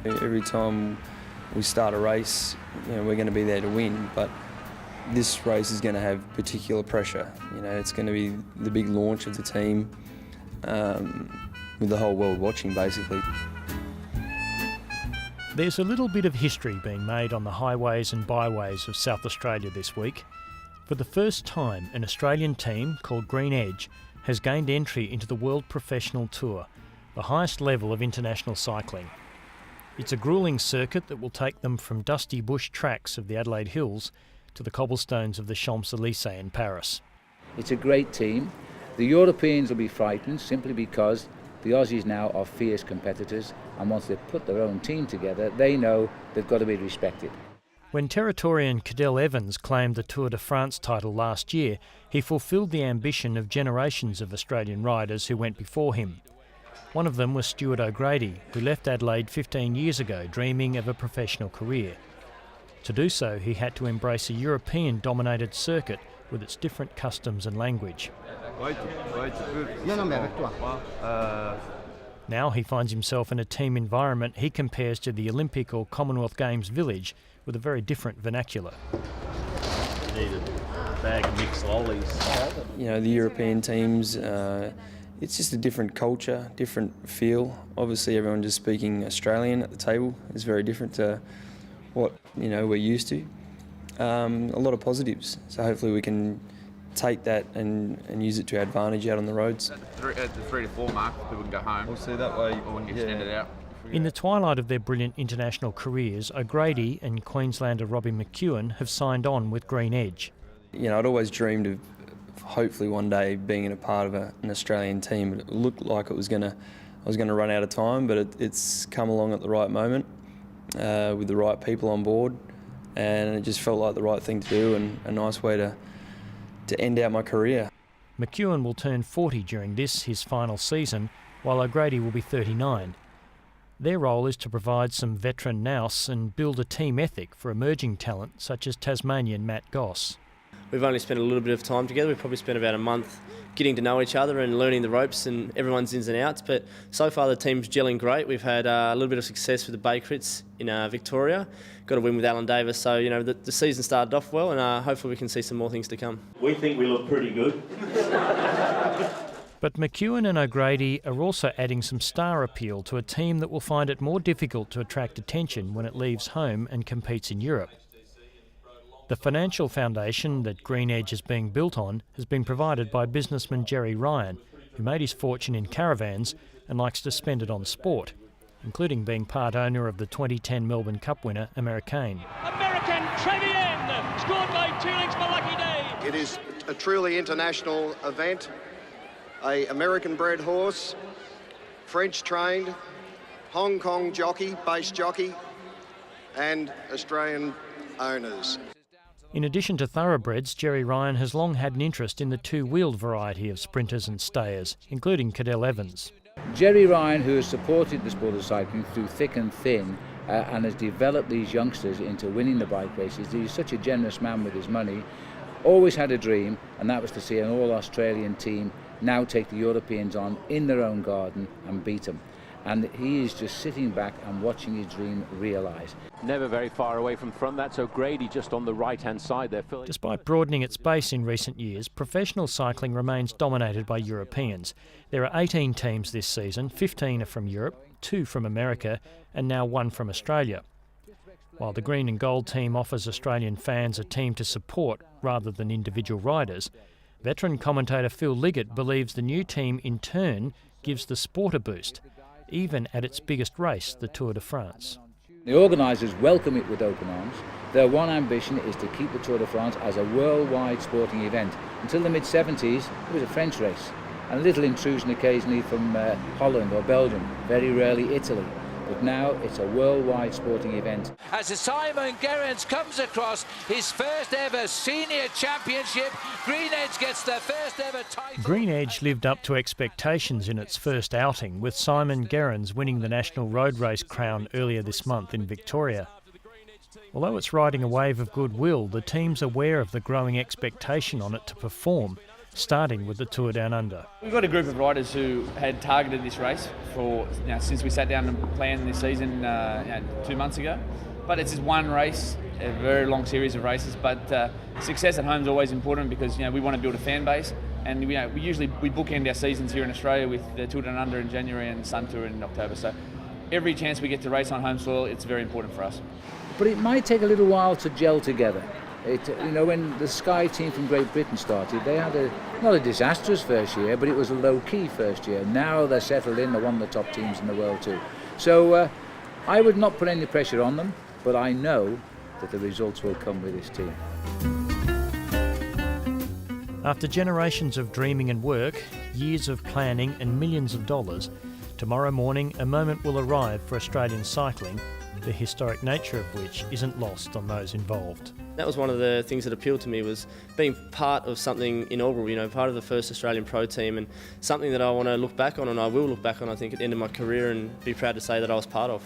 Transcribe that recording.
Every time we start a race, we're going to be there to win, but this race is going to have particular pressure. It's going to be the big launch of the team, with the whole world watching, basically. There's a little bit of history being made on the highways and byways of South Australia this week. For the first time, an Australian team called Green Edge has gained entry into the World Professional Tour, the highest level of international cycling. It's a gruelling circuit that will take them from dusty bush tracks of the Adelaide Hills to the cobblestones of the Champs-Élysées in Paris. It's a great team. The Europeans will be frightened simply because the Aussies now are fierce competitors, and once they've put their own team together, they know they've got to be respected. When Territorian Cadel Evans claimed the Tour de France title last year, he fulfilled the ambition of generations of Australian riders who went before him. One of them was Stuart O'Grady, who left Adelaide 15 years ago dreaming of a professional career. To do so, he had to embrace a European-dominated circuit with its different customs and language. Now he finds himself in a team environment he compares to the Olympic or Commonwealth Games village with a very different vernacular. Need a bag of mixed lollies. The European teams, it's just a different culture, different feel. Obviously everyone just speaking Australian at the table is very different to what we're used to. A lot of positives, so hopefully we can take that and use it to our advantage out on the roads. At the 3 to 4 mark, people can go home. We'll see that way. Or we can extend it out. In the twilight of their brilliant international careers, O'Grady and Queenslander Robbie McEwen have signed on with Green Edge. I'd always dreamed of hopefully one day being in a part of an Australian team. It looked like I was going to run out of time, but it's come along at the right moment with the right people on board, and it just felt like the right thing to do and a nice way to end out my career. McEwen will turn 40 during his final season, while O'Grady will be 39. Their role is to provide some veteran nous and build a team ethic for emerging talent such as Tasmanian Matt Goss. We've only spent a little bit of time together. We've probably spent about a month getting to know each other and learning the ropes and everyone's ins and outs. But so far the team's gelling great. We've had a little bit of success with the Bay Crits in Victoria. Got a win with Alan Davis. So, the season started off well, and hopefully we can see some more things to come. We think we look pretty good. But McEwen and O'Grady are also adding some star appeal to a team that will find it more difficult to attract attention when it leaves home and competes in Europe. The financial foundation that Green Edge is being built on has been provided by businessman Jerry Ryan, who made his fortune in caravans and likes to spend it on sport, including being part owner of the 2010 Melbourne Cup winner, Americain. American Trevian, scored by 2 lengths for Lucky Day. It is a truly international event. A American-bred horse, French-trained, Hong Kong jockey, base jockey, and Australian owners. In addition to thoroughbreds, Jerry Ryan has long had an interest in the two-wheeled variety of sprinters and stayers, including Cadel Evans. Jerry Ryan, who has supported the sport of cycling through thick and thin and has developed these youngsters into winning the bike races, he's such a generous man with his money, always had a dream, and that was to see an all-Australian team now take the Europeans on in their own garden and beat them. And he is just sitting back and watching his dream realise. Never very far away from front. That's O'Grady just on the right-hand side there. Despite broadening its base in recent years, professional cycling remains dominated by Europeans. There are 18 teams this season, 15 are from Europe, 2 from America, and now 1 from Australia. While the green and gold team offers Australian fans a team to support rather than individual riders, veteran commentator Phil Liggett believes the new team in turn gives the sport a boost, even at its biggest race, the Tour de France. The organisers welcome it with open arms. Their one ambition is to keep the Tour de France as a worldwide sporting event. Until the mid-70s, it was a French race, and a little intrusion occasionally from Holland or Belgium, very rarely Italy. But now it's a worldwide sporting event. As Simon Gerrans comes across his first ever senior championship, Green Edge gets their first ever title. Green Edge lived up to expectations in its first outing, with Simon Gerrans winning the National Road Race crown earlier this month in Victoria. Although it's riding a wave of goodwill, the team's aware of the growing expectation on it to perform, starting with the Tour Down Under. We've got a group of riders who had targeted this race for since we sat down and planned this season 2 months ago. But it's just one race, a very long series of races. But success at home is always important because we want to build a fan base, and we bookend our seasons here in Australia with the Tour Down Under in January and Sun Tour in October. So every chance we get to race on home soil, it's very important for us. But it might take a little while to gel together. When the Sky team from Great Britain started, they had not a disastrous first year, but it was a low-key first year. Now they're settled in, they're one of the top teams in the world too. So I would not put any pressure on them, but I know that the results will come with this team. After generations of dreaming and work, years of planning and millions of dollars, tomorrow morning a moment will arrive for Australian cycling, the historic nature of which isn't lost on those involved. That was one of the things that appealed to me, was being part of something inaugural, part of the first Australian pro team, and something that I want to look back on, and I will look back on, I think, at the end of my career and be proud to say that I was part of.